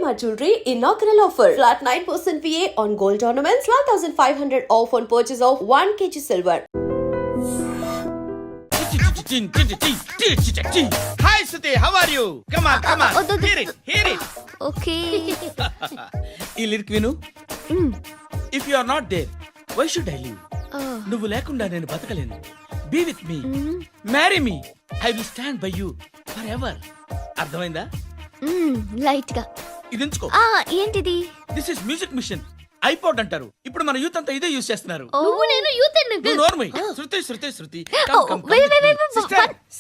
Shalimar Jewelry inaugural offer. Flat 9% VA on gold ornaments, 12,500 off on purchase of 1 kg silver. Hi Suti, how are you? Come on. Hear it. Okay. ఈ lyric విను. If you are not there, why should I live? నువ్వు లేకుండా నేను బతకలేను. Be with me. Marry me. I will stand by you forever. అర్థమైందా? Light గా. ఇది ఉంచుకో. ఏంటిది? This is music machine. IPod అంటారు. ఇప్పుడు మన యూత్ అంతా ఇదే యూస్ చేస్తున్నారు. నువ్వు నేను యూత్ శృతి.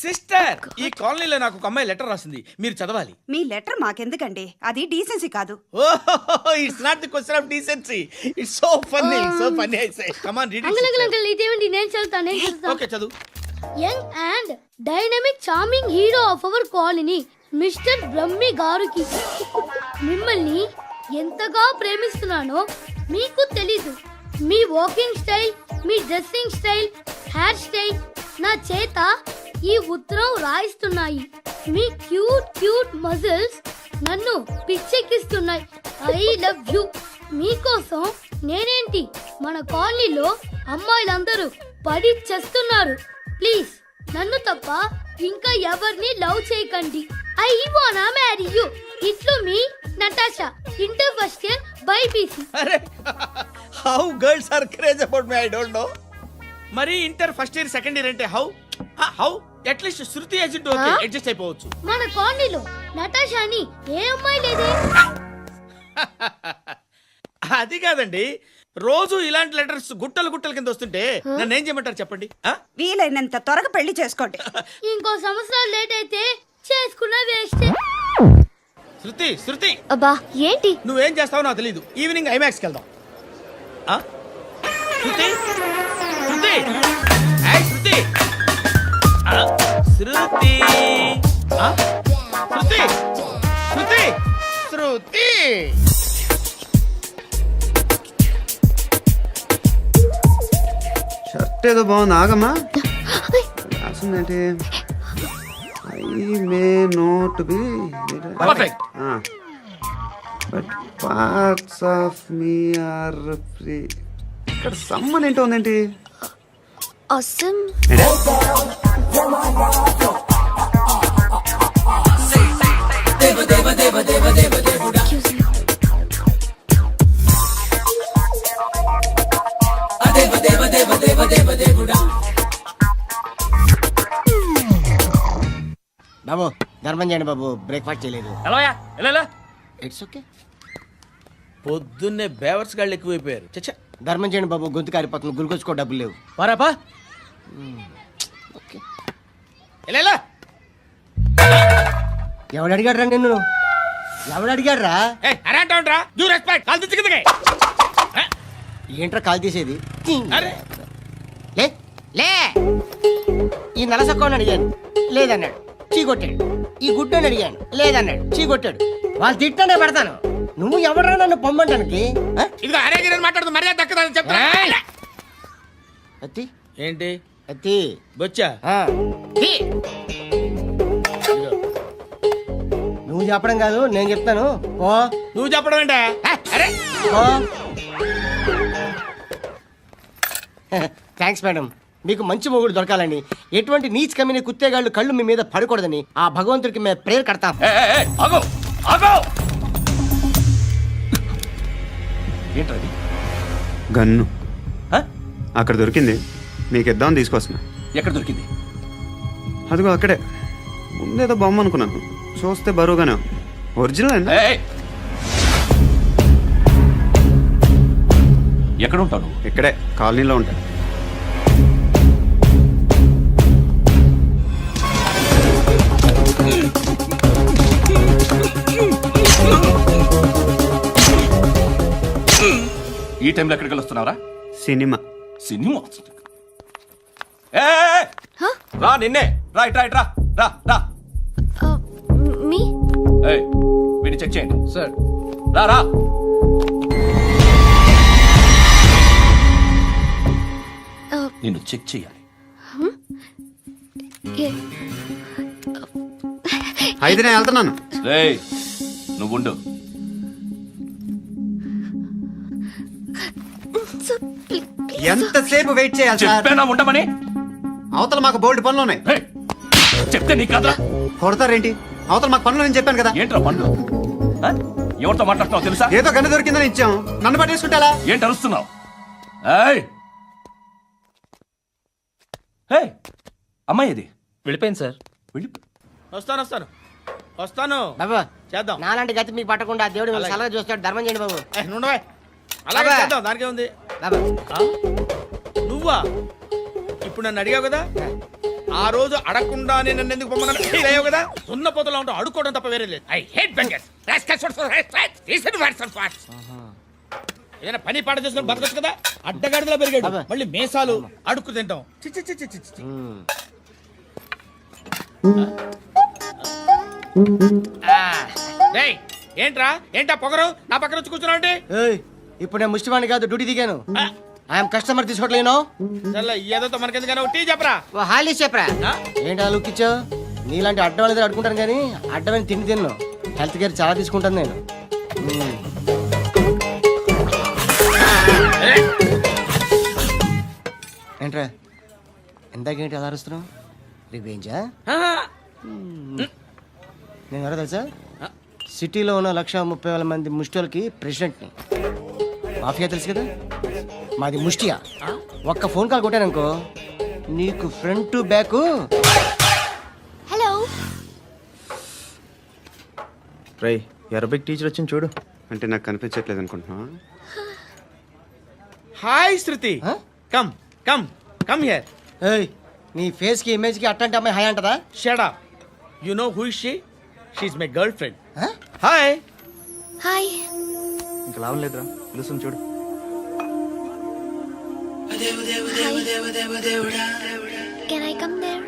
సిస్టర్, ఈ కాలనీలో నాకు ఒక అమ్మాయి లెటర్ రాసింది. మీరు చదవాలి. మీ లెటర్ మాకెందుకండి? అది డీసెన్సీ కాదు. It's not the question of decency. It's so funny I say. Come on read it. Uncle ఇదేంటి? నేను చదువుతాను. ఓకే చదువు. Young and dynamic charming hero of our colony mister Brahmi గారికి మిమ్మల్ని ఎంతగా ప్రేమిస్తున్నానో మీకు తెలీదు. మీ వాకింగ్ స్టైల్, మీ డ్రెస్సింగ్ స్టైల్, హెయిర్ స్టైల్ నా చేత ఈ ఉత్తరం రాయిస్తున్నాయి. మీ క్యూట్ మజిల్స్ నన్ను పిచ్చెక్కిస్తున్నాయి. I love you. మీకోసం నేనేంటి, మన కాలనీలో అమ్మాయిలందరూ పడి చేస్తున్నారు. ప్లీజ్ నన్ను తప్ప ఇంకా ఎవరిని లవ్ చేయకండి. ఐ వానా మ్యారీ యూ. ఇట్లు మీ Natasha, inter first year BiPC. అరే how girls are craze about me I don't know. మరి inter first year second year అంటే how at least Shruti agent okay adjust అయిపోవచ్చు. మన కాలనీలో నటాషా అని ఏ అమ్మాయి లేదే. అది కాదండి, రోజు ఇలాంటి లెటర్స్ గుట్టలు కింద వస్తుంటే నన్ను ఏం చేయమంటారు చెప్పండి. వీలైనంత త్వరగా పెళ్లి చేసుకోండి. ఇంకో సంవత్సరాలు లేట్ అయితే చేసుకున్న వేస్ట్. శృతి అబ్బా ఏంటి? నువ్వేం చేస్తావో నాకు తెలీదు. ఈవినింగ్ ఐమాక్స్కి వెళ్దాం. శృతి షర్ట్ ఏదో బాగుంది. ఆగమ్మా, రాసిందేంటి? I may not be perfect. But parts of me are free. ఇక్కడ సమ్మన్ ఏంటో ఉందేంటి? అసమ్. బాబు ధర్మం చేయండి బాబు, బ్రేక్ఫాస్ట్ చేయలేదు. ఎలా ఇట్స్ ఓకే. పొద్దున్నే బేవర్స్ గాళ్ళు ఎక్కువైపోయారు. చచ్చా, ధర్మం చేయండి బాబు, గొంతు కారిపోతుంది, గురికొచ్చుకో డబ్బులు లేవు. పారాపా. ఓకే. ఎలా ఎవడు అడిగాడు రా నిన్ను? ఎవడు అడిగాడు రా? అరే అంటావుంట్రా, డ్యూ రెస్పెక్ట్. కాల్ తెచ్చి కిందకి. ఏంట్రా కాల్ తీసేది? అరే లే లే. ఈ నలసక్కని అడిగాను, లేదన్నాడు, చీ కొట్టాడు. ఈ గుడ్డని అడిగాను, లేదన్నాడు, చీ కొట్టాడు. వాళ్ళు తిట్టానే పెడతాను. నువ్వు ఎవడరా నన్ను పొమ్మంటానికి? ఇదిగో అరే గిరని మాట్లాడుతూ మర్యాద దక్కదని చెప్తా. అత్తి ఏంటి అత్తి బొచ్చా? నువ్వు చెప్పడం కాదు, నేను చెప్తాను. ఓ నువ్వు చెప్పడం ఏంటా? అరే థ్యాంక్స్ మేడం. మీకు మంచి మొగుడు దొరకాలని, ఎటువంటి నీచ్ కమ్మిన కుత్తేగాళ్ళు కళ్ళు మీ మీద పడకూడదని ఆ భగవంతుడికి మేము ప్రేయర్ కడతాం. ఏంటది? గన్ను అక్కడ దొరికింది, మీకు ఇద్దామని తీసుకొస్తున్నా. ఎక్కడ దొరికింది? అదిగో అక్కడే. ముందేదో బొమ్మ అనుకున్నాను, చూస్తే బరువుగానే ఒరిజినల్. ఎక్కడ ఉంటాను? ఇక్కడే కాలనీలో ఉంటా. ఈ టైంలో ఎక్కడికి వస్తున్నారా? సినిమా. రా నిన్నే. రా రా రా రా. మీ వీడిని చెక్ చేయండి సార్. రా రా. నిన్ను చెక్ చేయాలి. అయితే నేను వెళ్తున్నాను. రేయ్ నువ్వుండు. ఎంతసేపు వెయిట్ చేయాలి సార్ చెప్పేనా ఉండమని అవతల మాకు బోల్డ్ పనులు ఉన్నాయి హే, చెప్తే నీకు కదా కొడతారేంటి అవతల మాకు పనులు నేను చెప్పాను కదా ఏంట్రా పండ్లు ఆ? ఎవరితో మాట్లాడుతున్నావు తెలుసా ఏదో గన్ను దొరికిందని ఇచ్చాం నన్ను పట్టేసుకుంటా ఏంటి అరుస్తున్నావు ఏయ్! హే, అమ్మాయి ఇది వెళ్ళిపోయింది సార్. వెళ్ళి వస్తాను బాబు చేద్దాం. నాలాంటి గతి మీకు పట్టకుండా దేవుడు మిమ్మల్ని సలహా చూస్తాడు, ధర్మం చేయండి బాబు. నుండవే అలాగే అబ్బా. చేద్దాం, దానికే ఉంది. బాబు నువ్వా ఇప్పుడు నన్ను అడిగావు కదా, ఆ రోజు అడగకుండానే నన్ను ఎందుకు పొమ్మన్నాను ఫీల్ అయ్యావు కదా. సున్న పోతలో ఉంటావు, అడుక్కోవడం తప్ప వేరే లేదు. I hate bangers. ఏదైనా పని పాట చేసుకుని బతకొచ్చు కదా. అడ్డగాడిదలా పెరిగాడు, అబ్బా. మళ్ళీ మేసాలు అడుక్కు తింటాం. చి చి చి చి చి చి. డేయ్, ఏంటా పొగరు నా పక్కన వచ్చి కూర్చున్నావు అంటే? ఏయ్, ఇప్పుడు నేను ముష్టివాణి కాదు, డ్యూటీ దిగాను. ఐఎమ్ కస్టమర్ తీసుకోవట్లేను. చల్ల ఏదో మనకెందుకైనా టీ చెప్పరా. ఓ హాలీస్ చెప్పరా. ఆ? ఏంటి ఆ లుక్ ఇచ్చావు? నీలాంటి అడ్డం వాళ్ళ దగ్గర అడుకుంటాను కానీ అడ్డమైన తిండి తిన్ను. హెల్త్ కేర్ చాలా తీసుకుంటాను నేను. ఏంట్రా ఇందాకేంటి అలా అరుస్తున్నావు? రివేంజా? నేను ఎవరో తెలుసా? సిటీలో ఉన్న 130,000 మంది ముష్టిలకి ప్రెసిడెంట్ని. మాఫియా తెలుసు కదా, మాది ముష్టియా. ఒక్క ఫోన్ కాల్ కొట్టాననుకో నీకు ఫ్రంట్ టు బ్యాక్. హలో. రై అరబిక్ టీచర్ వచ్చింది చూడు. అంటే నాకు కనిపించట్లేదు అనుకుంటున్నా. Hi Shruti, Huh? Come come come here. ఏయ్, నీ ఫేస్ కి ఇమేజ్ కి అట్లాంటి అమ్మాయి హాయ్ అంటదా? Shut up. You know who is she? She is my girlfriend. Huh? Hi. Hi. ఇంకా లాభం లేదురా, పిలుస్తుంది చూడు. Can I come there?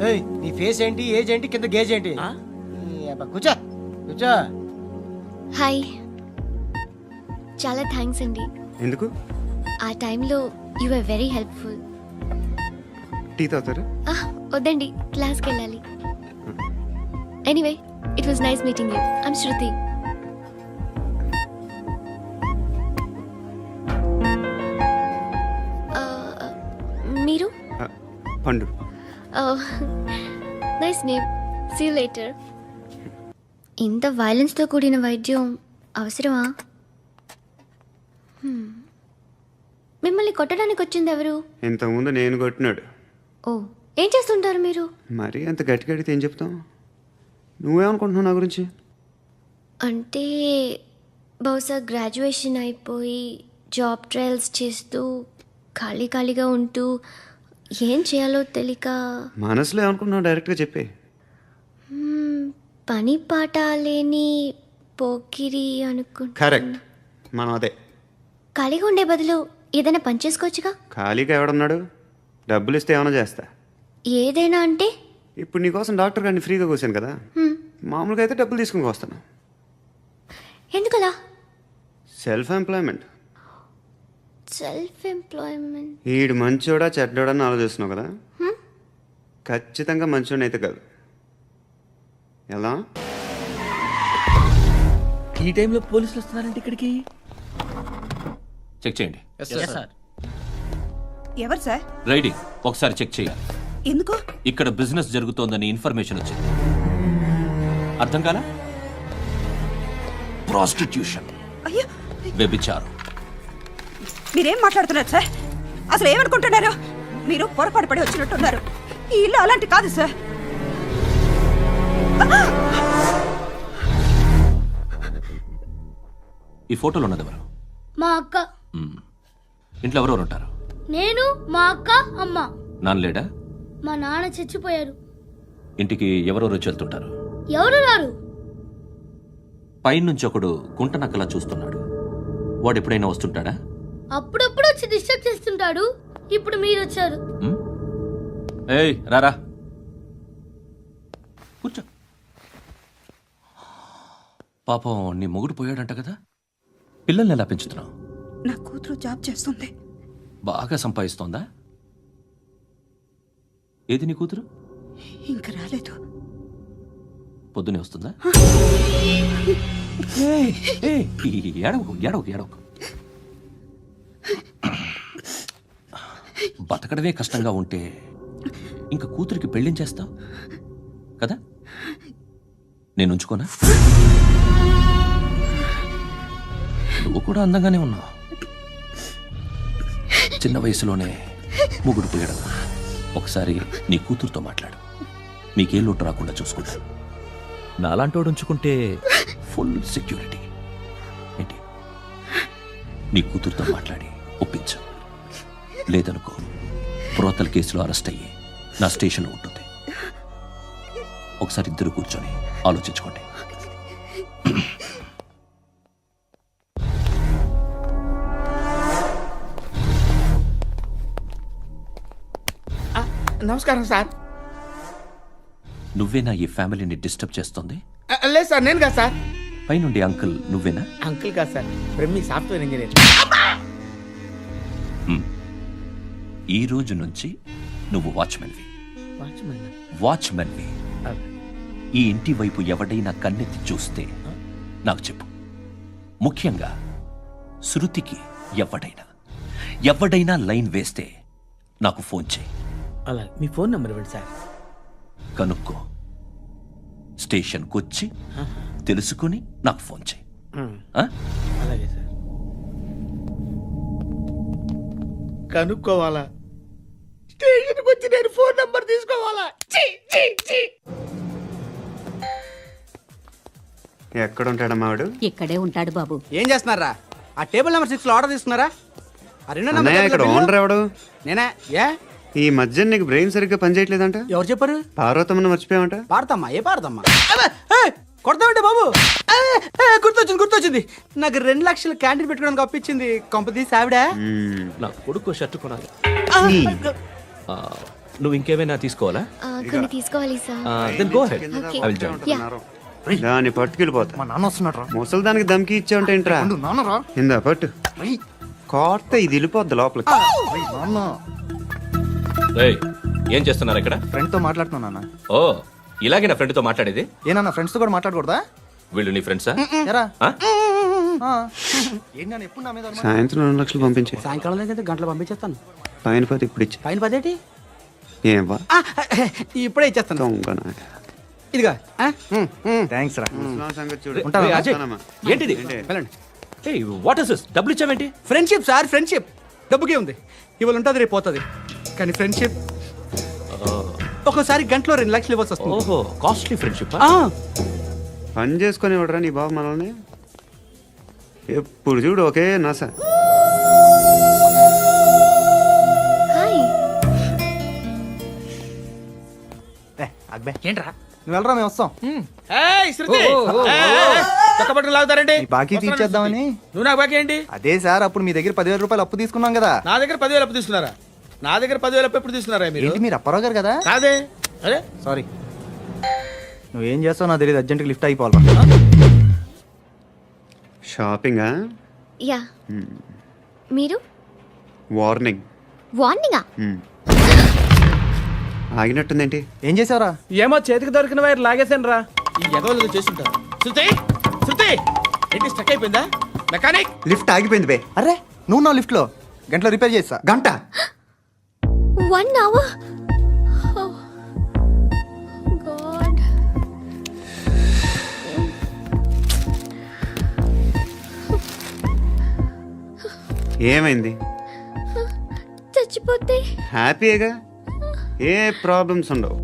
ఏయ్, నీ ఫేస్ ఏంటి, ఏజ్ ఏంటి, కింద గేజ్ ఏంటి? ఈ అబ్బా, కూర్చో కూర్చో. హాయ్. చాలా థ్యాంక్స్ అండి. ఎందుకు ఆ టైంలో you are very helpful. Tea తాగుతారు? వద్దండి, క్లాస్కి వెళ్ళాలి. Anyway, it was nice meeting you. I'm Shruti. మీరు? Pandu. Nice name. See you later. ఇంత వైలెన్స్తో కూడిన వైద్యం అవసరమా? మిమ్మల్ని కొట్టడానికి వచ్చింది ఎవరు? ఇంతకుముందు నేను కొట్టినాడు. ఓ, ఏం చేస్తుంటారు మీరు? మరి అంత గట్టిగా అడిగితే ఏం చెప్తాం? నువ్వేమనుకుంటున్నావు నా గురించి? అంటే బహుశా గ్రాడ్యుయేషన్ అయిపోయి జాబ్ ట్రయల్స్ చేస్తూ ఖాళీగా ఉంటూ ఏం చేయాలో తెలియక మనసులో ఏమనుకుంటున్నావు డైరెక్ట్గా చెప్పే. పని పాట లేని పోకిరి అనుకుంటా. కరెక్ట్, మనం అదే. ఖాళీగా ఉండే బదులు ఏదైనా పని చేసుకోవచ్చుగా. ఖాళీగా ఎవడన్నాడు? డబ్బులు ఇస్తే ఏమైనా చేస్తా. ఏదైనా అంటే? ఇప్పుడు నీకోసం డాక్టర్ గారిని ఫ్రీగా కూర్చాను కదా, మామూలుగా అయితే డబ్బులు తీసుకుని వస్తాను. ఎందుకలా? Self employment. Self employment. ఈడు మంచోడా చెడ్డోడా అని ఆలోచిస్తున్నావు కదా, ఖచ్చితంగా మంచోడని అయితే కాదు. ఎలా? ఈ టైంలో పోలీసులు వస్తున్నారంటే ఇక్కడికి. చెక్ చేయండి. ఎవరు సార్? రైడింగ్ ఒకసారి చెక్ చేయాలి. ఎందుకు? ఇక్కడ బిజినెస్ జరుగుతోందని ఇన్ఫర్మేషన్ వచ్చింది. అర్థం కాలా? ప్రాస్టిట్యూషన్, అయ్యో, వ్యభిచారం. మీరేం మాట్లాడుతున్నారు సార్? అసలు ఏమనుకుంటున్నారు? మీరు పొరపాటు పడి వచ్చినట్టున్నారు. ఈ ఇల్లు అలాంటి కాదు సార్. ఈ ఫోటోలో ఉన్నది ఎవరు? మా అక్క. ఇంట్లో ఎవరెవరు ఉంటారు? నేను, మా అక్క, అమ్మ. నాన్న లేడా? మా నాన్న చచ్చిపోయారు. ఇంటికి ఎవరెవరు వచ్చి వెళ్తుంటారు? ఎవరు రారు. పైనుంచి ఒకడు గుంట నక్కలా చూస్తున్నాడు. వాడు ఎప్పుడైనా వస్తుంటాడా? అప్పుడప్పుడు వచ్చి డిస్టర్బ్ చేస్తుంటాడు. ఇప్పుడు మీరు వచ్చారు. ఏయ్ రారా, కూర్చో. పాపం నీ మొగుడు పోయాడంట కదా, పిల్లల్ని ఎలా పెంచుతున్నావు? నా కూతురు జాబ్ చేస్తుంది. బాగా సంపాదిస్తోందా? ఏది నీ కూతురు? ఇంక రాలేదు. పొద్దునే వస్తుందా? ఏయ్, ఏయ్, ఏడవకు ఏడవకు ఏడవకు. బతకడమే కష్టంగా ఉంటే ఇంకా కూతురికి పెళ్ళించేస్తావు కదా? నేను ఉంచుకోనా? నువ్వు కూడా అందంగానే ఉన్నావు. చిన్న వయసులోనే ముగుడు పోయడం. ఒకసారి నీ కూతురుతో మాట్లాడు. మీకే లోటు రాకుండా చూసుకుంటాను. నాలాంటోడు ఉంచుకుంటే ఫుల్ సెక్యూరిటీ. ఏంటి? నీ కూతురుతో మాట్లాడి ఒప్పించు. లేదనుకో ప్రోతల కేసులో అరెస్ట్ అయ్యి నా స్టేషన్లో ఉంటుంది. ఒకసారి ఇద్దరు కూర్చొని ఆలోచించుకోండి. నమస్కారం సార్. నువ్వేనా ఈ ఫ్యామిలీని డిస్టర్బ్ చేస్తుంది? లేదు సార్, నేను కాదు సార్. పైనుండి అంకుల్ నువ్వేనా? అంకుల్ కాదు సార్, బ్రహ్మి సాఫ్ట్వేర్ ఇంజనీర్. ఈ రోజు నుంచి నువ్వు వాచ్మెన్వి. వాచ్మెన్ వాచ్మెన్వి. ఈ ఇంటి వైపు ఎవడైనా కన్నెత్తి చూస్తే నాకు చెప్పు. ముఖ్యంగా శృతికి ఎవడైనా లైన్ వేస్తే నాకు ఫోన్ చేయి. అలా మీ ఫోన్ నెంబర్ ఇవ్వండి సార్. కనుక్కో. స్టేషన్కి వచ్చి తెలుసుకుని నాకు ఫోన్ చేయి. ఆ? అలాగే సార్. కనుక్కోవాలా? స్టేషన్కి వచ్చి నేను ఫోన్ నెంబర్ తీసుకోవాలా? ఎక్కడ ఉంటాడమ్మా వాడు? ఇక్కడే ఉంటాడు బాబు. ఏం చేస్తున్నారా? ఆ టేబుల్ నెంబర్ 6 లో ఆర్డర్ తీసుకున్నారా? ఆ రెండో నెంబర్ అన్నయ్య, ఇక్కడ టేబుల్ ఓనర్ ఎవడు? నేనే. ఏ ఈ మధ్య నీకు బ్రెయిన్ సరిగ్గా పనిచేయట్లేదంట. ఎవరు చెప్పారు? పార్వతమ్మను మర్చిపోయామంట. పాడతామ్మా? ఏ పాడతామ్మా? కొడతామంటే బాబు. గుర్తొచ్చింది. నాకు 2 లక్షలు క్యాంటీన్ పెట్టుకోవడానికి అప్పించింది కొంపదీసి ఆవిడ. నా కొడుకు షర్ట్ కొనాలి. నువ్వు ఇంకేమైనా తీసుకోవాలా? కొన్ని తీసుకోవాలి sir. Then go ahead. I will join. దాన్ని పట్టుకెళ్ళిపోతా. మా నాన్న వస్తున్నాడు రా. ముసలి దానికి దమ్కి ఇచ్చావంట ఏంట్రా? నాన్నరా. ఇందా పట్టు. కోర్త ఇది వెళ్ళిపోద్ది లోపలికి. నాన్న ఏయ్, ఏం చేస్తున్నారు ఇక్కడ? ఫ్రెండ్ తో మాట్లాడుతున్నా నాన్న. ఓ, ఇలాగే నా ఫ్రెండ్తో మాట్లాడేది? ఏనా ఫ్రెండ్స్ తో కూడా మాట్లాడకూడదా? వీళ్ళు నీ ఫ్రెండ్సా? ఎరా ఆ? ఏంటి నాన్న ఎప్పుడు నా మీద అనుమానం? సాయంత్రం 2 లక్షలు పంపించే. సాయంకాలం దగ్గర గంటలు పంపించేస్తాను. పైన 10 ఇప్పుడు ఇచ్చే. పైన 10 ఏంటి? ఏం వా ఇప్పుడే ఇచ్చేస్తాను. దొంగనా. ఇదిగా థ్యాంక్స్ రా. ముసలాం సంగతి చూడు. ఏయ్, అజయ్, ఉంటానమ్మా. ఏంటిది? వెళ్ళండి. ఏయ్, వాట్ ఇస్ దిస్? డబ్బులు ఇచ్చావేంటి? Friendship sir, friendship. డబ్బుకే ఉంది. ఇవాళ ఉంటుంది, రేపు పోతుంది. కానీ ఫ్రెండ్షిప్ ఒక్కోసారి గంటలో 2 లక్షలు ఇవ్వాల్సి వస్తుంది. ఓహో, కాస్ట్లీ ఫ్రెండ్షిప్. ఆ, పని చేసుకొని ఇవ్వడరా నీ బాబు మనల్ని? ఎప్పుడు చూడు ఒకే నస. హాయ్. అక్బే ఏంట్రా? నువ్వు వెళ్ళరా, మేము వస్తాం. ఏయ్, శృతి! చక్కబట్టలు లాగుతారండి. ఈ బాకీ తీర్చేద్దామని. నువ్వు నాకు బాకీ ఏంటి? అదే సార్, అప్పుడు మీ దగ్గర 10,000 రూపాయలు అప్పు తీసుకున్నాం కదా. నా దగ్గర 10,000 అప్పు తీసుకున్నారా? నా దగ్గర 10,000 అప్పు ఎప్పుడు తీసుకున్నారా మీరు? ఏంటి మీరు అప్పారావు గారు కదా? కాదే. అరే సారీ. నువ్వేం చేస్తావు నాకు తెలియదు. అర్జెంట్గా లిఫ్ట్ అయిపోవాలి. షాపింగా? యా. మీరు వార్నింగ్. వార్నింగా? ఆగినట్టుందేంటి? ఏం చేసావురా? ఏమో చేతికి దొరికిన వైర్ లాగేసాను రా. ఈ ఎగవలు చేస్తుంటారు. శృతి ఏంటి స్టక్ అయిపోయిందా? మెకానిక్! లిఫ్ట్ ఆగిపోయింది బే. అరే నువ్వు నా లిఫ్ట్లో గంటలో రిపేర్ చేస్తా. గంట? 1 hour? Oh, God. ఏమైంది? చచ్చిపోతే హ్యాపీగా, ఏ ప్రాబ్లమ్స్ ఉండవు.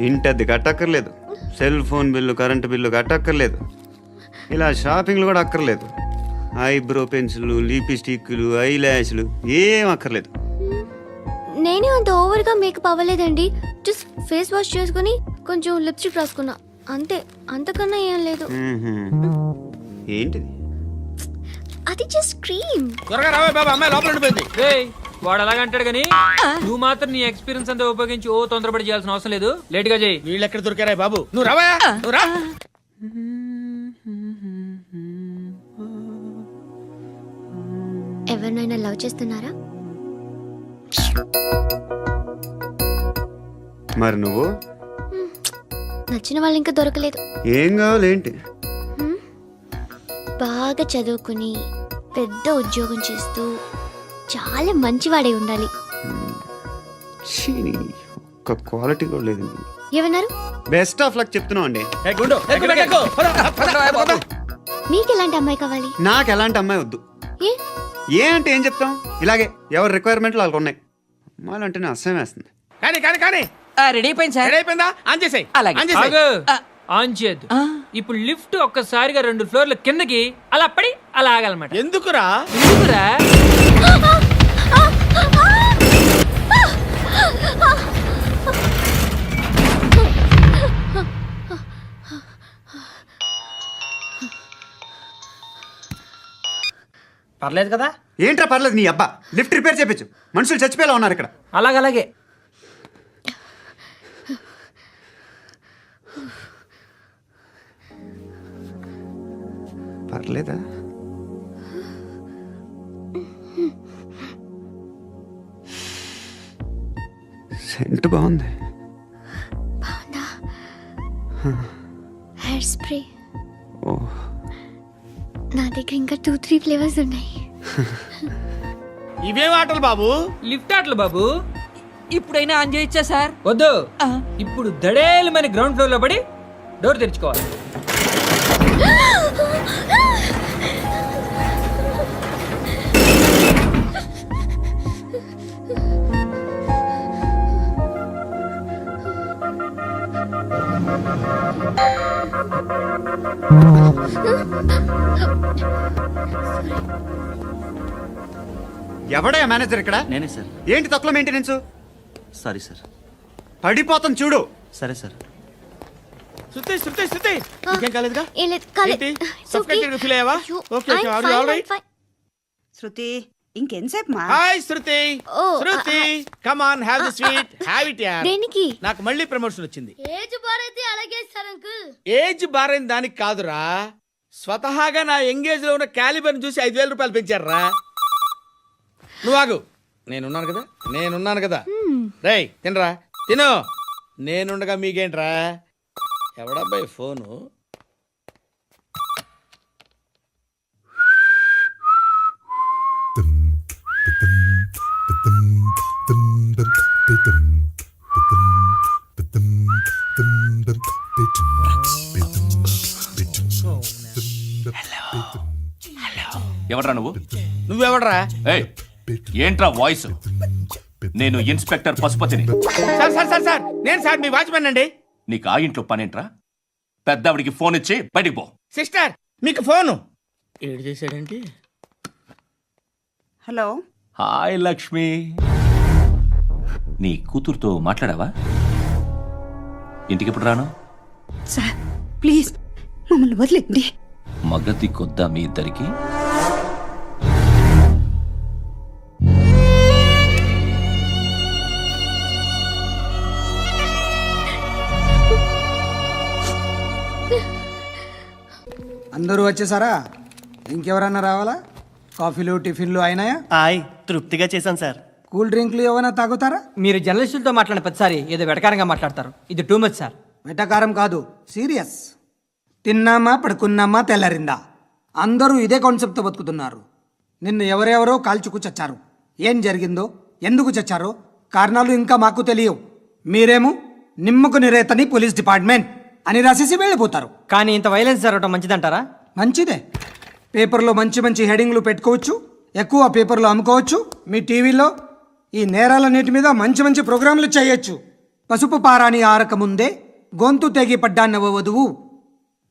ఇంటద్ది కట్టక్కర్లేదు, cell phone bill, current bill కట్టక్కర్లేదు, ఇలా షాపింగ్లు కూడా అక్కర్లేదు. ఐబ్రో పెన్సిల్లు, లిప్స్టిక్లు, ఐ ల్యాష్లు ఏం అక్కర్లేదు. నేనే అంత ఓవర్గా మేకప్ అవ్వలేదండి. జస్ట్ ఫేస్ వాష్ చేసుకుని కొంచెం లిప్స్టిక్ రాసుకున్నా అంతే. అంతకన్నా ఏం లేదు. ఏంటిది? అది జస్ట్ క్రీమ్. త్వరగా రావే బాబా, అమ్మాయి లోపల ఉండిపోయింది. వాడు అలాగంటాడు కానీ నువ్వు మాత్రం నీ ఎక్స్పీరియన్స్ అంతా ఉపయోగించి తొందరపడి చేయాల్సిన అవసరం లేదు. లేట్ గా చేయి. వీళ్ళు ఎక్కడ దొరికారా బాబు? నువ్వు రావా, నువ్వు రా. ఎవరినైనా లవ్ చేస్తున్నారా? మరి నువ్వు? నచ్చిన వాళ్ళు ఇంకా దొరకలేదు. ఏం కావాలి ఏంటి? బాగా చదువుకుని పెద్ద ఉద్యోగం చేస్తూ చాలా మంచివాడే ఉండాలి. ఛీ, ఒక్క క్వాలిటీ కూడా లేదు. ఏమన్నారు? బెస్ట్ ఆఫ్ లక్ చెప్తున్నావు అండి. మీకు ఎలాంటి అమ్మాయి కావాలి? నాకు ఎలాంటి అమ్మాయి వద్దు. ఏ ఏ అంటే ఏం చెప్తాం, ఇలాగే ఎవరి రిక్వైర్మెంట్లు వాళ్ళకు ఉన్నాయి. అమ్మాయిలు అంటేనే అసహ్యం వేస్తుంది. కానీ రెడీ అయిపోయింది సార్. రెడీ అయిపోయిందా? ఆన్ చేసేయ్. ఆగు. ఆన్ చేయద్దు. ఇప్పుడు లిఫ్ట్ ఒక్కసారిగా 2 ఫ్లోర్ల కిందకి అలా పడి అలా ఆగాలన్నమాట. ఎందుకురా? ఎందుకురా? పర్లేదు కదా? ఏంట్రా పర్లేదు నీ అబ్బా. లిఫ్ట్ రిపేర్ చేయించు. మనుషులు చచ్చిపోయేలా ఉన్నారు ఇక్కడ. అలాగే పర్లేదా? సెంట్ బాగుంది. బాగుందా? హెయిర్ స్ప్రే ఓ, నా దగ్గర ఇంకా 2-3 ఫ్లేవర్స్ ఉన్నాయి. ఇవేం ఆటలు బాబు? లిఫ్ట్ ఆటలు బాబు. ఇప్పుడైనా ఆన్ చేయొచ్చా సార్? వద్దు. ఇప్పుడు దడేలమైన గ్రౌండ్ ఫ్లోర్ లో పడి డోర్ తెరుచుకోవాలి. ఎవడయ్యా మేనేజర్ ఇక్కడ? నేనే సార్. ఏంటి తక్కువ మెయింటెనెన్స్? Sorry sir. పడిపోతాం చూడు. సరే సార్. శృతి ఇంకేం కాలేదుగా? ఏం లేదు, కాలేదు. ఏంటి? It's okay. Suffocated గా feel అయ్యావా? అయ్యో, Okay, I'm are you fine, all right? I'm fine. Shruti ఇంకెంతసేపు మా? Hi Shruti. Oh, Shruti come on, have the sweet. Have it యార్. దేనికి? నాకు మళ్ళీ ప్రమోషన్ వచ్చింది. ఏజ్ బారైతే అలాగే సార్ అంకుల్. ఏజ్ బారైన దానికి కాదురా, స్వతహాగా నా ఎంగేజ్ లో ఉన్న క్యాలిబర్ చూసి 5,000 రూపాయలు పెంచారా. నువ్వు ఆగు, నేనున్నాను కదా. రేయ్ తినరా, తిను. నేనుండగా మీకేంట్రా? ఎవడబ్బాయి ఫోను? ఎవడ్రా నువ్వు? నువ్వెవడరా? ఏయ్, ఏంట్రా వాయిస్? నేను ఇన్స్పెక్టర్ పశుపతిని. సార్ నేను సార్ మీ వాచ్మెన్ అండి. నీకు ఆ ఇంట్లో పనేంట్రా? పెద్దవిడికి ఫోన్ ఇచ్చి బయటికి పో. సిస్టర్ మీకు ఫోను. ఏడు చేశాడంటే. హలో. హాయ్ లక్ష్మి. నీ కూతురుతో మాట్లాడావా? ఇంటికి ఎప్పుడు రాను? సార్ ప్లీజ్ మమ్మల్ని వదిలేండి. మగతి కొద్దా మీ ఇద్దరికి? అందరూ వచ్చేసారా? ఇంకెవరన్నా రావాలా? కాఫీలు టిఫిన్లు అయినాయా? తృప్తిగా చేశాను సార్. కూల్ డ్రింక్లు ఏమైనా తాగుతారా? మీరు జర్నలిస్టులతో మాట్లాడిన ప్రతిసారి ఏదో వెటకారంగా మాట్లాడతారు. ఇది టూ మచ్ సార్. వెటకారం కాదు, సీరియస్. తిన్నామా పడుకున్నామా తెల్లరిందా, అందరూ ఇదే కాన్సెప్ట్తో బతుకుతున్నారు. నిన్ను ఎవరెవరో కాల్చుకు చచ్చారు. ఏం జరిగిందో, ఎందుకు చచ్చారో కారణాలు ఇంకా మాకు తెలియవు. మీరేమో నిమ్మకు నిరేతని పోలీస్ డిపార్ట్మెంట్ అని రాసేసి వెళ్ళిపోతారు. కానీ ఇంత వైలెన్స్ జరగడం మంచిదంటారా? మంచిదే. పేపర్లో మంచి మంచి హెడింగ్లు పెట్టుకోవచ్చు, ఎక్కువ పేపర్లు అమ్ముకోవచ్చు. మీ టీవీలో ఈ నేరాలన్నిటి మీద మంచి మంచి ప్రోగ్రాంలు చేయొచ్చు. పసుపు పారాని ఆరక ముందే గొంతు తెగి పడ్డాన్నవ వధువు,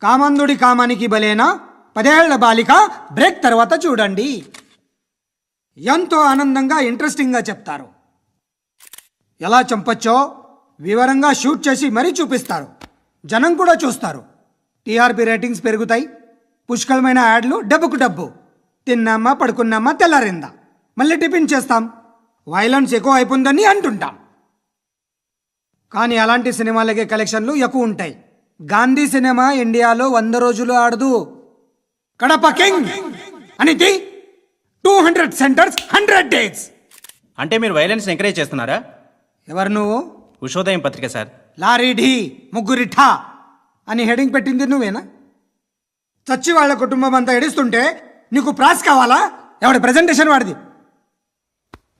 కామందుడి కామానికి బలేనా 10 ఏళ్ల బాలిక బ్రేక్ తర్వాత చూడండి. ఎంతో ఆనందంగా ఇంట్రెస్టింగ్గా చెప్తారు. ఎలా చంపచ్చో వివరంగా షూట్ చేసి మరీ చూపిస్తారు. జనం కూడా చూస్తారు. టీఆర్పీ రేటింగ్స్ పెరుగుతాయి. పుష్కలమైన యాడ్లు డబ్బుకు డబ్బు. తిన్నామా పడుకున్నామా తెల్లారిందా, మళ్ళీ టిఫిన్ చేస్తాం. వైలెన్స్ ఎక్కువ అయిపోయిందని అంటుంటాం. కానీ అలాంటి సినిమాలకే కలెక్షన్లు ఎక్కువ ఉంటాయి. గాంధీ సినిమా ఇండియాలో 100 రోజులు ఆడదు. కడప కింగ్ అనేది 200 సెంటర్స్ 100 డేస్. అంటే మీరు వైలెన్స్ ఎంకరేజ్ చేస్తున్నారా? ఎవరు నువ్వు? ఉషోదయం పత్రిక సార్. లారీ ఢీ ముగ్గురిఠా అని హెడింగ్ పెట్టింది నువ్వేనా? చచ్చి వాళ్ళ కుటుంబం అంతా ఏడుస్తుంటే నీకు ప్రాస్ కావాలా? ఎవడి ప్రజెంటేషన్ వాడిది.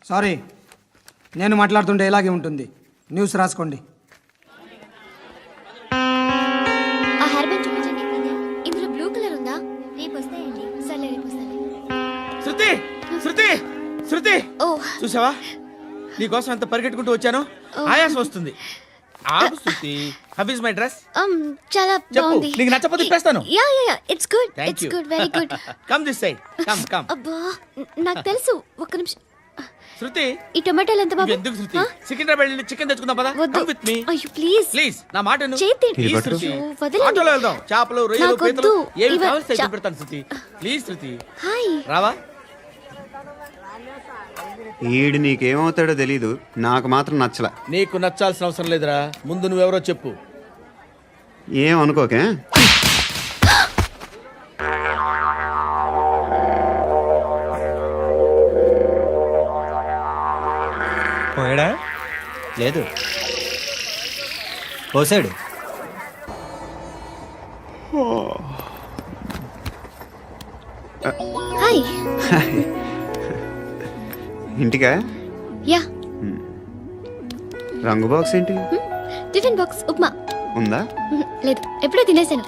సారీ, నేను మాట్లాడుతుంటే ఇలాగే ఉంటుంది. న్యూస్ రాసుకోండి. ఆ హెయిర్ బ్యాండ్ చూపించండి. ఇందులో బ్లూ కలర్ ఉందా? రేపు వస్తాయండి. సరే రేపు వస్తాను. శృతి శృతి శృతి ఓ చూసావా నీకోసం ఎంత పరిగెట్టుకుంటూ వచ్చాను. ఆయాసం వస్తుంది. ఆగు Shruti. How is my dress? చాలా చెప్పు. బాగుంది. నీకు నచ్చకపోతే తిప్పేస్తాను. Yeah yeah yeah, it's good. Thank it's you. Good, very good. Come this side. Come come. అబ్బా, నాకు తెలుసు. ఒక్క నిమిషం. శృతి ఈ టొమాటోలు ఎంత బాబు? ఎందుకు శృతి? సికింద్రాబాద్ వెళ్ళి చికెన్ తెచ్చుకుందాం పదా. వద్దు. కమ్ విత్ మీ అయ్యో ప్లీజ్. ప్లీజ్. నా మాట విను. చేతి Please, ఇది పట్టు. శృతి. వదలండి. ఆటోలో వెళ్దాం. చేపలు రొయ్యలు నాకు పీతలు వద్దు. ఏమి ఇవ- కావాలి చా- పెడతాను శృతి. Please Shruti hi. రావా. ఈడు నీకేమవుతాడో తెలీదు, నాకు మాత్రం నచ్చలా. నీకు నచ్చాల్సిన అవసరం లేదురా. ముందు నువ్వెవరో చెప్పు. ఏం అనుకోకే. పోయాడా? లేదు, పోసాడు. హాయ్. ఇంటికా? యా. రంగు బాక్స్ ఏంటి? Tiffin box upma. ఉందా? లేదు, ఎప్పుడో తినేసాను.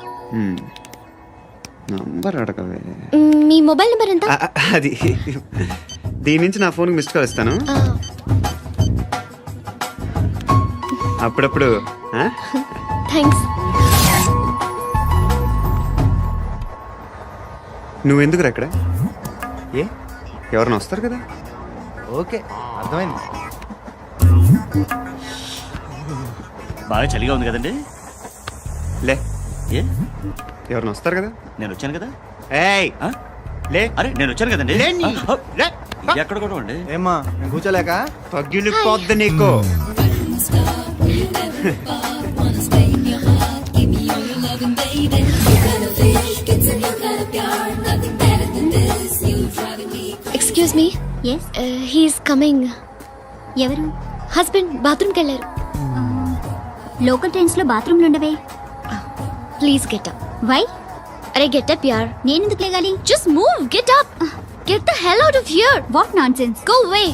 నంబర్ అడగవే. మీ మొబైల్ నెంబర్ ఎంత? అది దీని నుంచి నా ఫోన్కి మిస్డ్ కాల్ ఇస్తాను. అప్పుడప్పుడు. థ్యాంక్స్. నువ్వెందుకు అక్కడ? ఏ ఎవరైనా వస్తారు కదా. ఓకే, అర్థమైంది. బాగా చలిగా ఉంది కదండి. లే, ఏ ఎవరైనా వస్తారు కదా. నేను వచ్చాను కదా. ఏయ్ ఆ? లే. అరే నేను వచ్చాను కదండి. లే నీ. ఆ, లే. ఎక్కడ కూడా అండి. ఏమ్మా, నేను కూర్చోలేక? పగిలిపోద్ది నీకు. Excuse me. Yes, he's coming. ఎవరు? హస్బెండ్ బాత్రూమ్కి వెళ్ళారు. లోకల్ ట్రైన్స్లో బాత్రూమ్లు ఉండవే. Please get up. వై? అరే గెట్ అప్ యార్. నేను ఎందుకు లేగాలి? Just move, get up. Get the hell out of here. What nonsense. Go away.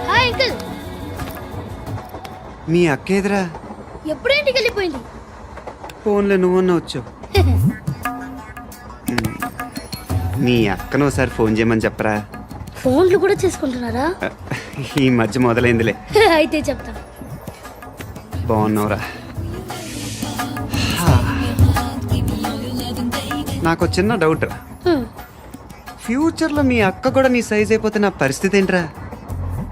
Hi uncle. మీ అక్క ఎదురా? ఎప్పుడు ఇంటికి వెళ్ళిపోయింది? ఫోన్లో నువ్వన్నా వచ్చావు. మీ అక్కను ఒకసారి ఫోన్ చేయమని చెప్పరా. ఫోన్లు కూడా చేసుకుంటున్నారా? ఈ మధ్య మొదలైందిలే. అయితే చెప్తా. బాగున్నావురా. నాకు చిన్న డౌట్ రా. ఫ్యూచర్లో మీ అక్క కూడా నీ సైజ్ అయిపోతే నా పరిస్థితి ఏంట్రా?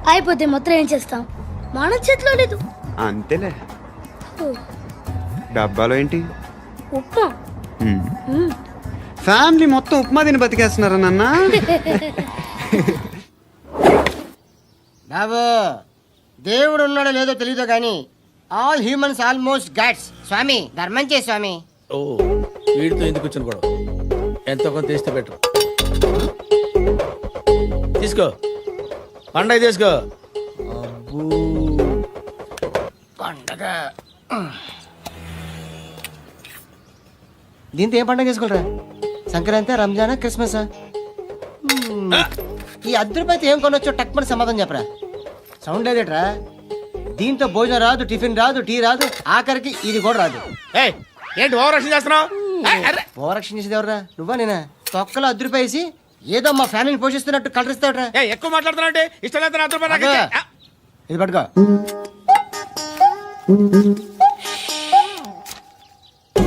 అయిపోతే మొత్తం ఏం చేస్తాం? మన చేతిలో లేదు. అంతేలే. డబ్బాలో ఏంటి? ఉప్మా. ఫ్యామిలీ మొత్తం ఉప్మా తిని బతికేస్తున్నారా నాన్న? బాబు, దేవుడు ఉన్నాడో లేదో తెలీదు కానీ ఆల్ హ్యూమన్స్ ఆల్మోస్ట్ గాడ్స్. స్వామి ధర్మం చే స్వామి. ఓ వీడితో ఎందుకు వచ్చిన గొడవ? ఎంతో కొంత తీస్తే బెటర్. తీసుకో పండగ తీసుకో. పండగ దీంతో ఏం పండగ చేసుకోలేరా? సంక్రాంతి, రంజానా, క్రిస్మసా? ఈ అద్దరిపైతే ఏం కొనొచ్చో టక్మని సమాధానం చెప్పరా. సౌండ్ లేదేట్రా? దీంతో భోజనం రాదు, టిఫిన్ రాదు, టీ రాదు, ఆఖరికి ఇది కూడా రాదు. ఏయ్, ఏంటి ఓవర్ యాక్షన్ చేస్తున్నావు? ఓవరాక్షన్ చేసేది ఎవరా? నువ్వా నేనా? తొక్కలో అద్దరిపేసి ఏదో మా ఫ్యామిలీని పోషిస్తున్నట్టు కలరిస్తావుట్రా. ఎక్కువ మాట్లాడుతున్నావు అంటే ఇష్టం లేదు. నాతో పాటు నాకు ఇచ్చే. ఇది పట్టుకో.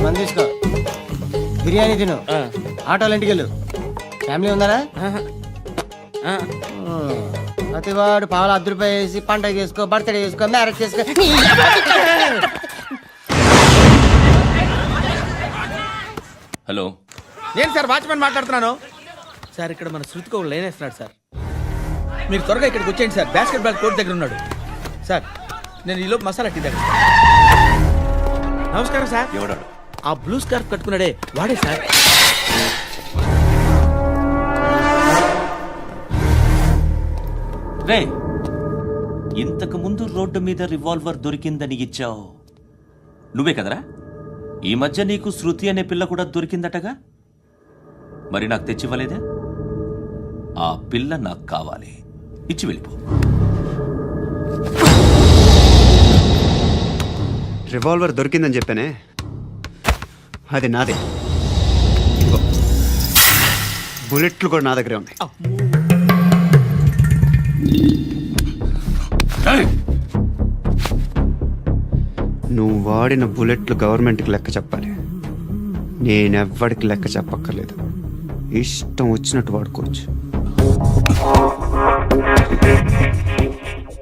మంది తీసుకో, బిర్యానీ తిను, ఆటోలు ఇంటికి వెళ్ళు. ఫ్యామిలీ ఉందారా? ప్రతివాడు పావులు ₹10 వేసి పండగ చేసుకో, బర్త్డే చేసుకో, మ్యారేజ్ చేసుకో. హలో, నేను సార్ వాచ్మెన్ మాట్లాడుతున్నాను. సార్ ఇక్కడ మన శృతికో లైన్ వేస్తున్నాడు సార్. మీరు త్వరగా ఇక్కడికి వచ్చేయండి సార్. బాస్కెట్ బాల్ కోర్ట్ దగ్గర ఉన్నాడు సార్. నేను ఈలోపు మసాలా టీ దగ్గర. నమస్కారం సార్. ఎవడాడు? ఆ బ్లూ స్కార్ఫ్ కట్టుకున్నాడే వాడే సార్. రే, ఇంతకు ముందు రోడ్డు మీద రివాల్వర్ దొరికిందని ఇచ్చావు నువ్వే కదరా? ఈ మధ్య నీకు శృతి అనే పిల్ల కూడా దొరికిందటగా? మరి నాకు తెచ్చివ్వలేదే? ఆ పిల్ల నాకు కావాలి, ఇచ్చి వెళ్ళిపో. రివాల్వర్ దొరికిందని చెప్పానే, అది నాదే. ఇదిగో. బుల్లెట్లు కూడా నా దగ్గరే ఉన్నాయి. నువ్వు వాడిన బుల్లెట్లు గవర్నమెంట్కి లెక్క చెప్పాలి. నేనెవ్వడికి లెక్క చెప్పక్కర్లేదు. ఇష్టం వచ్చినట్టు వాడుకోవచ్చు.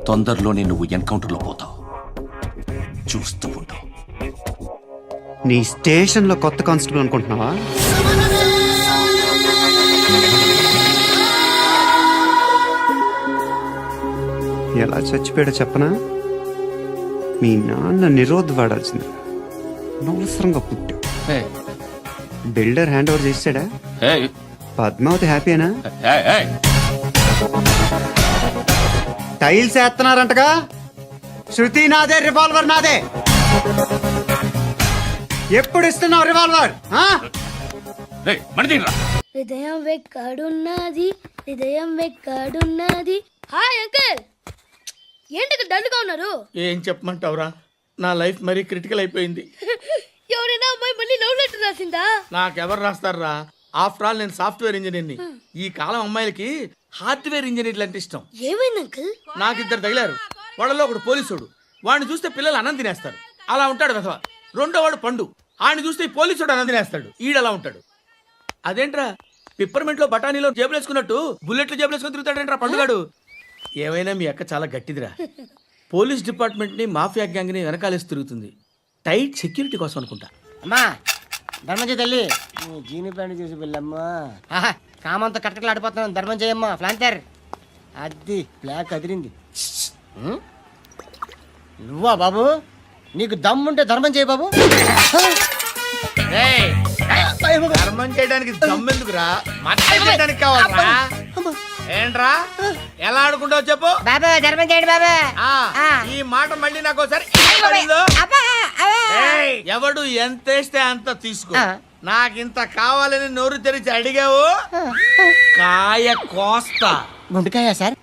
తొందరలోనే నువ్వు ఎన్కౌంటర్లో పోతావు, చూస్తూ ఉంటావు. నీ స్టేషన్లో కొత్త కానిస్టేబుల్ అనుకుంటున్నావా? ఎలా చచ్చిపోయాడో చెప్పనా? మీ నాన్న నిరోధ్ వాడాల్సింది. అనవసరంగా పుట్టావు. బిల్డర్ హ్యాండ్ ఓవర్ చేసాడా? పద్మావతి హ్యాపీనా? టైల్స్ వేస్తున్నారంటగా. శృతి నాదే, రివాల్వర్ నాదే. ఎప్పుడు ఇస్తున్నావు రివాల్వర్? హృదయం వెక్కడున్నది, హృదయం వెక్కడున్నది. హాయ్ అంకుల్, ఏంటి డల్గా ఉన్నారు? ఏం చెప్పమంటావురా, నా లైఫ్ మరీ క్రిటికల్ అయిపోయింది. ఎవరైనా అమ్మాయి మళ్ళీ లవ్ లెటర్ రాసిందా? నాకెవరు రాస్తారా? ఆఫ్టర్ ఆల్ నేను సాఫ్ట్వేర్ ఇంజనీర్ని. ఈ కాలం అమ్మాయిలకి హార్డ్వేర్ ఇంజనీర్లు అంటే ఇష్టం. ఏమైంది అంకుల్? నాకు ఇద్దరు తగిలారు. వాళ్ళలో ఒకడు పోలీసుడు, వాడిని చూస్తే పిల్లలు అన్నం తినేస్తారు, అలా ఉంటాడు వెధవ. రెండో వాడు పండు, ఆయన చూస్తే ఈ పోలీసుడు అన్నం తినేస్తాడు, ఈడలా ఉంటాడు. అదేంట్రా, పిప్పర్మెంట్ లో బఠానీలో జేబులు వేసుకున్నట్టు బుల్లెట్లు జేబులు వేసుకుని తిరుగుతాడేంట్రా పండుగాడు. ఏమైనా మీ అక్క చాలా గట్టిదిరా. పోలీస్ డిపార్ట్మెంట్ ని మాఫియా గ్యాంగ్ ని వెనకాలేసి తిరుగుతుంది. టైట్ సెక్యూరిటీ కోసం అనుకుంటా. అమ్మా ధర్మం తల్లి, జీని ప్యాంట్ చూసి వెళ్ళమ్మా. కామంతో కట్టకలు ఆడిపోతున్నాను, ధర్మం చేయమ్మా. ఫ్లాంతర్ అది బ్లాక్ అదిరింది. నువ్వా బాబు? నీకు దమ్ముంటే ధర్మం చేయ బాబు. ధర్మం చేయడానికి దమ్మెందుకురా, మర్డర్ చేయడానికి కావాలరా. ఏంట్రా ఎలా ఆడుకుంటావు చెప్పు. బాబా ధర్మం చేయండి బాబా. ఈ మాట మళ్ళీ నాకు ఒకసారి. ఎవడు ఎంత వేస్తే అంత తీసుకో. నాకింత కావాలని నోరు తెరిచి అడిగావు, కాయ కోస్తా. గుండెకాయ సార్?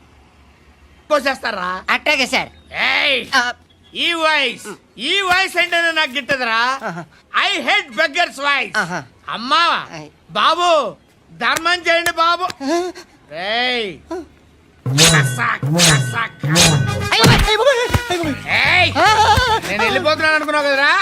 కోసేస్తారా? అట్టాగే సార్. ఈ వాయిస్ అంటేనే నాకు గిట్టదురా. I hate beggars voice. అమ్మా బాబు ధర్మం చేయండి బాబు. రేయ్ నేను వెళ్ళిపోతున్నాను అనుకున్నావు కదరా.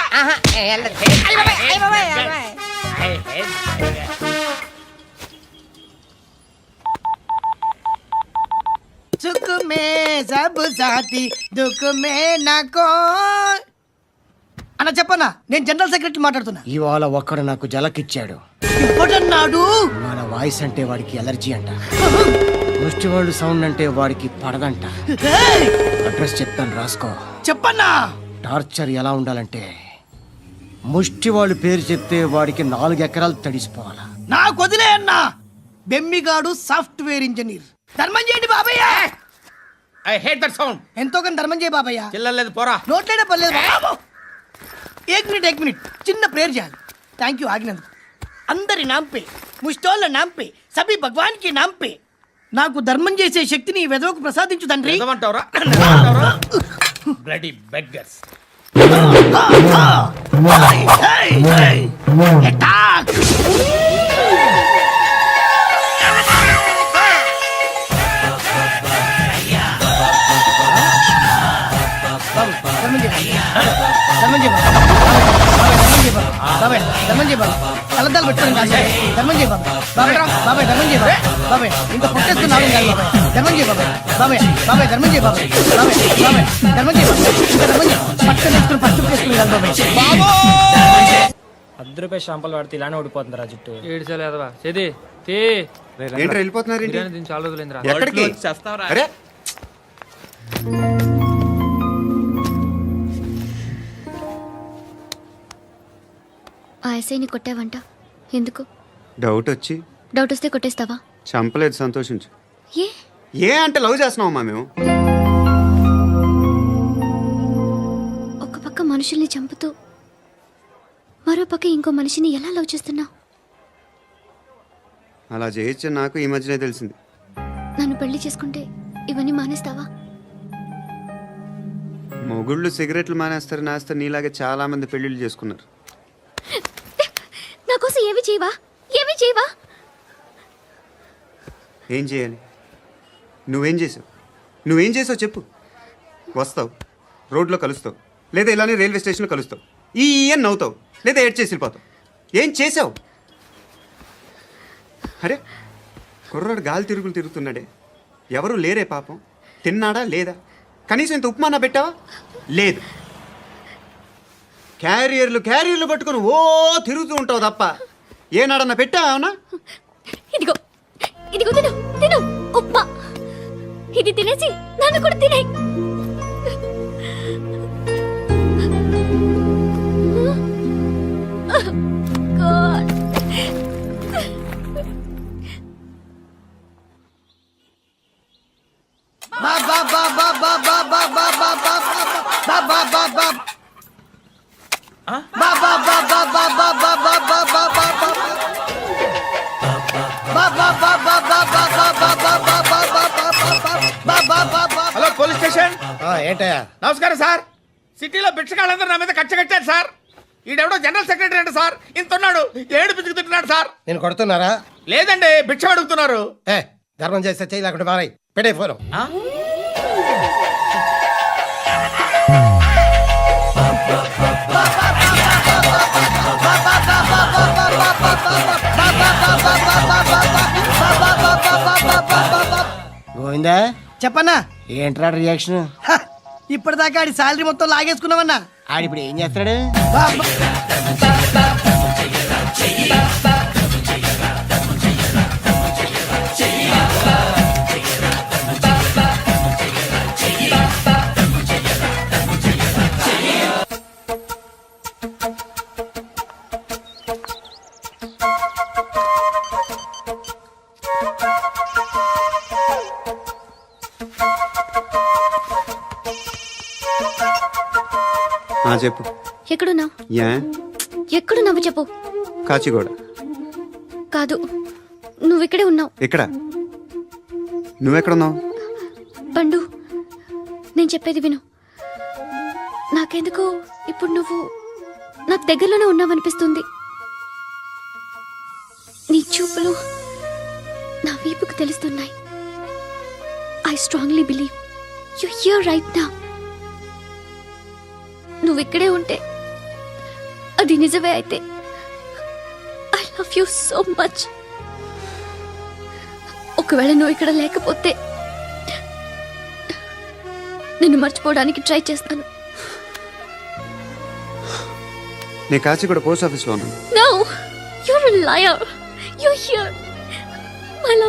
సుఖ మే సబ్ సాథీ దుఃఖ మే నాకో. అన్న చెప్పన్నా, నేను జనరల్ సెక్రటరీ మాట్లాడుతున్నా. ఇవాళ ఒక్కడు నాకు జలకిచ్చాడు. ఇవ్వడన్నాడు. మన వాయిస్ అంటే వాడికి ఎలర్జీ అంట, ముష్టి వాళ్ళు సౌండ్ అంటే వాడికి పడదంట. అడ్రస్ చెప్తాను రాసుకో. చెప్పన్నా. టార్చర్ ఎలా ఉండాలంటే, ముష్టి వాళ్ళు పేరు చెప్తే వాడికి 4 ఎకరాలు తడిసిపోవాలా. నాకు వదిలే అన్నా. బెమ్మిగాడు సాఫ్ట్వేర్ ఇంజనీర్. ధర్మం చేయండి బాబయ్య. I hate that sound. ఎంతో కొంత ధర్మం చేయ బాబయ్య. చిల్లలేదు పోరా. నోట్లేడే పర్లేదు బాబు. ఏక్ మినిట్ చిన్న ప్రేయర్ చేయాలి. థ్యాంక్ యూ ఆగినందుకు. అందరి నాంపే, ముష్టోళ్ళ నాంపే, సభీ భగవాన్ కి నాంపే నాకు ధర్మం చేసే శక్తిని ఈ వెదవకు ప్రసాదించు తండ్రి. ఏమంటావురా? Bloody beggars. అటాక్. కలద్దాలు పెట్టుకుని ధర్మం చేయ బాబాయ్. బాబాయ్ ధర్మం చేయ బాబాయ్. ఇంకా పుట్టేస్తున్నావు ధర్మం చేయ బాబాయ్. బాబాయ్ బాబాయ్ ధర్మం చేయ బాబాయ్. బాబాయ్ బాబాయ్ ధర్మం చేయ ఇంకా ధర్మం చేయ. పట్టుకుని వేసుకుని ఫస్ట్ వేసుకుని బాబాయ్. 10 రూపాయలు షాంపూలు వాడితే ఇలానే ఓడిపోతుంది రా జుట్టు. ఏడ్చలేదవా చేది తీ. ఏంట్రా వెళ్ళిపోతున్నారు? దీన్ని చాలా రోజులైందిరా. ఎక్కడికి? అరే ఆ ఎస్ఐని కొట్టావంట, ఎందుకు? డౌట్ వచ్చి. డౌట్ వస్తే కొట్టేస్తావా? చంపలేదు, సంతోషించు. ఏ ఏ అంటే లవ్ చేస్తున్నామమ్మా మేము. ఒక పక్క మనుషుల్ని చంపుతూ మరో పక్క ఇంకో మనిషిని ఎలా లవ్ చేస్తున్నావు? అలా చేయొచ్చు నాకు ఈ మధ్యనే తెలిసింది. నన్ను పెళ్లి చేసుకుంటే ఇవన్నీ మానేస్తావా? మొగుళ్ళు సిగరెట్లు మానేస్తారు, నేస్తారు. నీలాగే చాలా మంది పెళ్ళిళ్ళు చేసుకున్నారు. నా కోసం ఏమి చేయవా? ఏమి చేయవా? ఏం చేయాలి? నువ్వేం చేసావు చెప్పు. వస్తావు, రోడ్లో కలుస్తావు, లేదా ఇలానే రైల్వే స్టేషన్లో కలుస్తావు, ఈ అని నవ్వుతావు, లేదా ఏడ్ చేసి వెళ్ళిపోతావు. ఏం చేసావు? అరే కుర్రాడు గాలి తిరుగుతున్నాడే, ఎవరు లేరే పాపం. తిన్నాడా లేదా? కనీసం ఇంత ఉప్మానా పెట్టావా? లేదు. క్యారియర్లు పట్టుకొని ఓ తిరుగుతూ ఉంటావు తప్ప ఏనాడన్నా పెట్టావా? ఇదిగో ఇదిగో తిను తిను ఉప్మా. ఇది తినేసి నన్ను కూడా తినే. Hello police station. ఏంటయ్యా? నమస్కారం సార్. సిటీలో భిక్షకాళ్ళందరూ నా మీద కట్టారు సార్. ఈడెవడో జనరల్ సెక్రటరీ అంట సార్. ఇంత ఉన్నాడు, ఏడు పిచ్చుకు తింటున్నాడు సార్. నేను కొడుతున్నారా? లేదండి, భిక్ష అడుగుతున్నారు. ధర్మం చేస్తే చేయి, లేకుండా మారాయి. పెట్టే ఫోను. గోవిందా, చెప్పన్నా. ఏంట్రా రియాక్షన్? ఇప్పటిదాకా ఆడి శాలరీ మొత్తం లాగేసుకున్నావన్నా. ఆడిప్పుడు ఏం చేస్తున్నాడు? చెప్పు. ఎక్కడున్నావు? యా ఎక్కడున్నావు చెప్పు. కాచిగూడ. కాదు, నువ్వు ఇక్కడే ఉన్నావు. ఇక్కడ నువ్వెక్కడున్నావు? పండు, నేను చెప్పేది విను. నాకెందుకు ఇప్పుడు నువ్వు నాకు దగ్గరలోనే ఉన్నావనిపిస్తుంది. నీ చూపులు నా వీపుకు తెలుస్తున్నాయి. I strongly believe you here right now. నువ్వు ఇక్కడే ఉంటే అది నిజమే అయితే I love you so much. ఒకవేళ నువ్వు ఇక్కడ లేకపోతే నిన్ను మర్చిపోవడానికి ట్రై చేస్తాను. నేను కాచిగూడ పోస్ట్ ఆఫీస్లో ఉన్నాను. No, you're a liar. You're here.